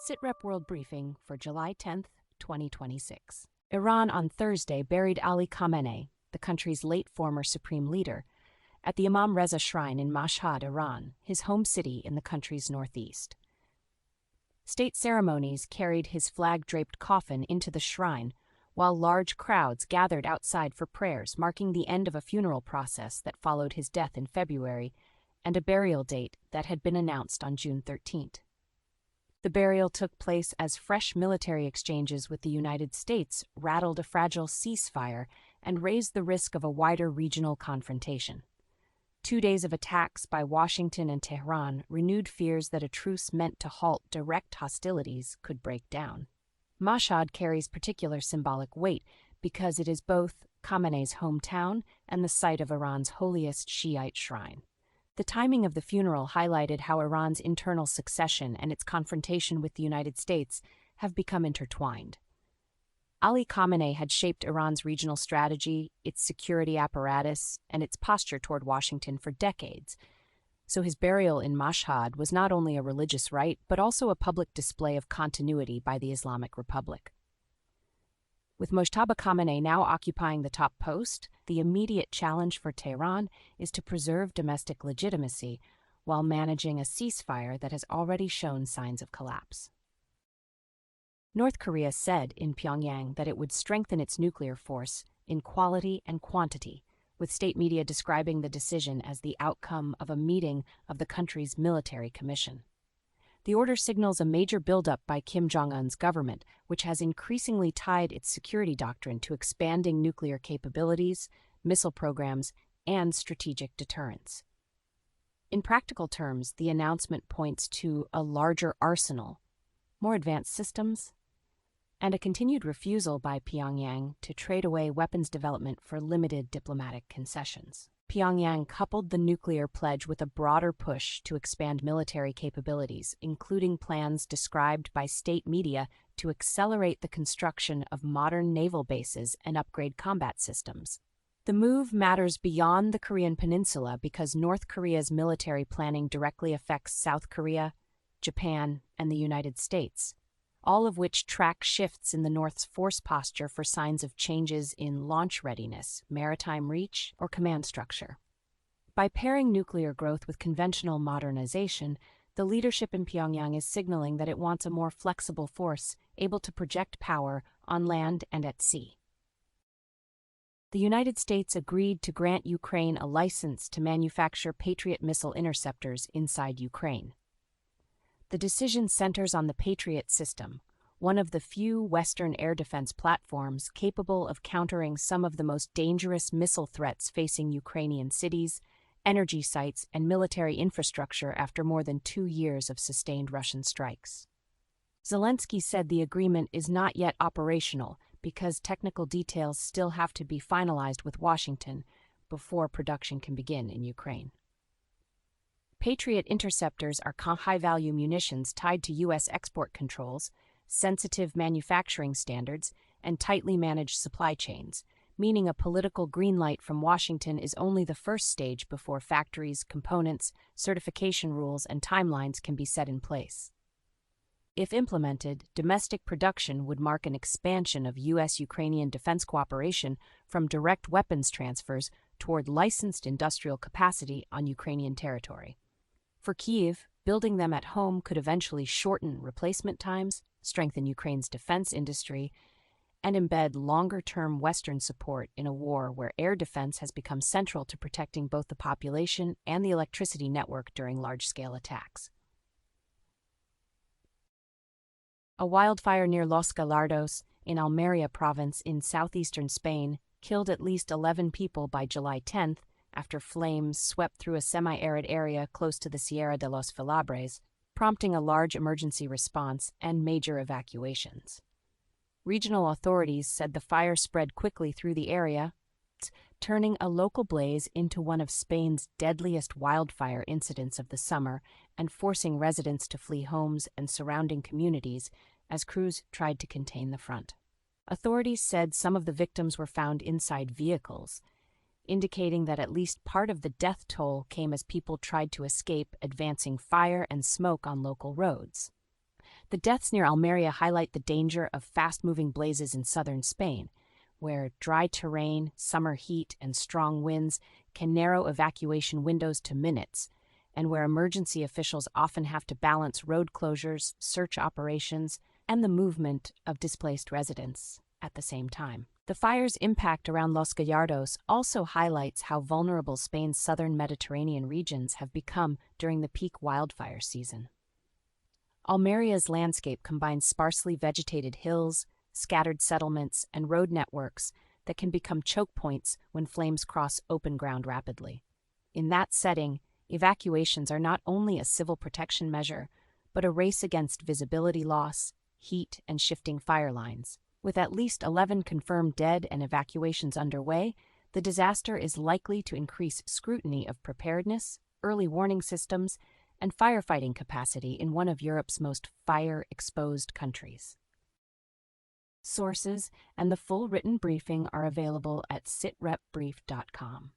SITREP World Briefing for July 10, 2026. Iran on Thursday buried Ali Khamenei, the country's late former supreme leader, at the Imam Reza Shrine in Mashhad, Iran, his home city in the country's northeast. State ceremonies carried his flag-draped coffin into the shrine, while large crowds gathered outside for prayers, marking the end of a funeral process that followed his death in February and a burial date that had been announced on June 13. The burial took place as fresh military exchanges with the United States rattled a fragile ceasefire and raised the risk of a wider regional confrontation. 2 days of attacks by Washington and Tehran renewed fears that a truce meant to halt direct hostilities could break down. Mashhad carries particular symbolic weight because it is both Khamenei's hometown and the site of Iran's holiest Shiite shrine. The timing of the funeral highlighted how Iran's internal succession and its confrontation with the United States have become intertwined. Ali Khamenei had shaped Iran's regional strategy, its security apparatus, and its posture toward Washington for decades, so his burial in Mashhad was not only a religious rite but also a public display of continuity by the Islamic Republic. With Mojtaba Khamenei now occupying the top post, the immediate challenge for Tehran is to preserve domestic legitimacy while managing a ceasefire that has already shown signs of collapse. North Korea said in Pyongyang that it would strengthen its nuclear force in quality and quantity, with state media describing the decision as the outcome of a meeting of the country's military commission. The order signals a major buildup by Kim Jong-un's government, which has increasingly tied its security doctrine to expanding nuclear capabilities, missile programs, and strategic deterrence. In practical terms, the announcement points to a larger arsenal, more advanced systems, and a continued refusal by Pyongyang to trade away weapons development for limited diplomatic concessions. Pyongyang coupled the nuclear pledge with a broader push to expand military capabilities, including plans described by state media to accelerate the construction of modern naval bases and upgrade combat systems. The move matters beyond the Korean peninsula because North Korea's military planning directly affects South Korea, Japan, and the United States, all of which track shifts in the North's force posture for signs of changes in launch readiness, maritime reach, or command structure. By pairing nuclear growth with conventional modernization, the leadership in Pyongyang is signaling that it wants a more flexible force able to project power on land and at sea. The United States agreed to grant Ukraine a license to manufacture Patriot missile interceptors inside Ukraine. The decision centers on the Patriot system, one of the few Western air defense platforms capable of countering some of the most dangerous missile threats facing Ukrainian cities, energy sites, and military infrastructure after more than 2 years of sustained Russian strikes. Zelensky said the agreement is not yet operational because technical details still have to be finalized with Washington before production can begin in Ukraine. Patriot interceptors are high-value munitions tied to U.S. export controls, sensitive manufacturing standards, and tightly managed supply chains, meaning a political green light from Washington is only the first stage before factories, components, certification rules, and timelines can be set in place. If implemented, domestic production would mark an expansion of U.S.-Ukrainian defense cooperation from direct weapons transfers toward licensed industrial capacity on Ukrainian territory. For Kyiv, building them at home could eventually shorten replacement times, strengthen Ukraine's defense industry, and embed longer-term Western support in a war where air defense has become central to protecting both the population and the electricity network during large-scale attacks. A wildfire near Los Gallardos in Almeria province in southeastern Spain killed at least 11 people by July 10th, after flames swept through a semi-arid area close to the Sierra de los Filabres, prompting a large emergency response and major evacuations. Regional authorities said the fire spread quickly through the area, turning a local blaze into one of Spain's deadliest wildfire incidents of the summer and forcing residents to flee homes and surrounding communities as crews tried to contain the front. Authorities said some of the victims were found inside vehicles, indicating that at least part of the death toll came as people tried to escape advancing fire and smoke on local roads. The deaths near Almeria highlight the danger of fast-moving blazes in southern Spain, where dry terrain, summer heat, and strong winds can narrow evacuation windows to minutes, and where emergency officials often have to balance road closures, search operations, and the movement of displaced residents at the same time. The fire's impact around Los Gallardos also highlights how vulnerable Spain's southern Mediterranean regions have become during the peak wildfire season. Almeria's landscape combines sparsely vegetated hills, scattered settlements, and road networks that can become choke points when flames cross open ground rapidly. In that setting, evacuations are not only a civil protection measure, but a race against visibility loss, heat, and shifting fire lines. With at least 11 confirmed dead and evacuations underway, the disaster is likely to increase scrutiny of preparedness, early warning systems, and firefighting capacity in one of Europe's most fire-exposed countries. Sources and the full written briefing are available at sitrepbrief.com.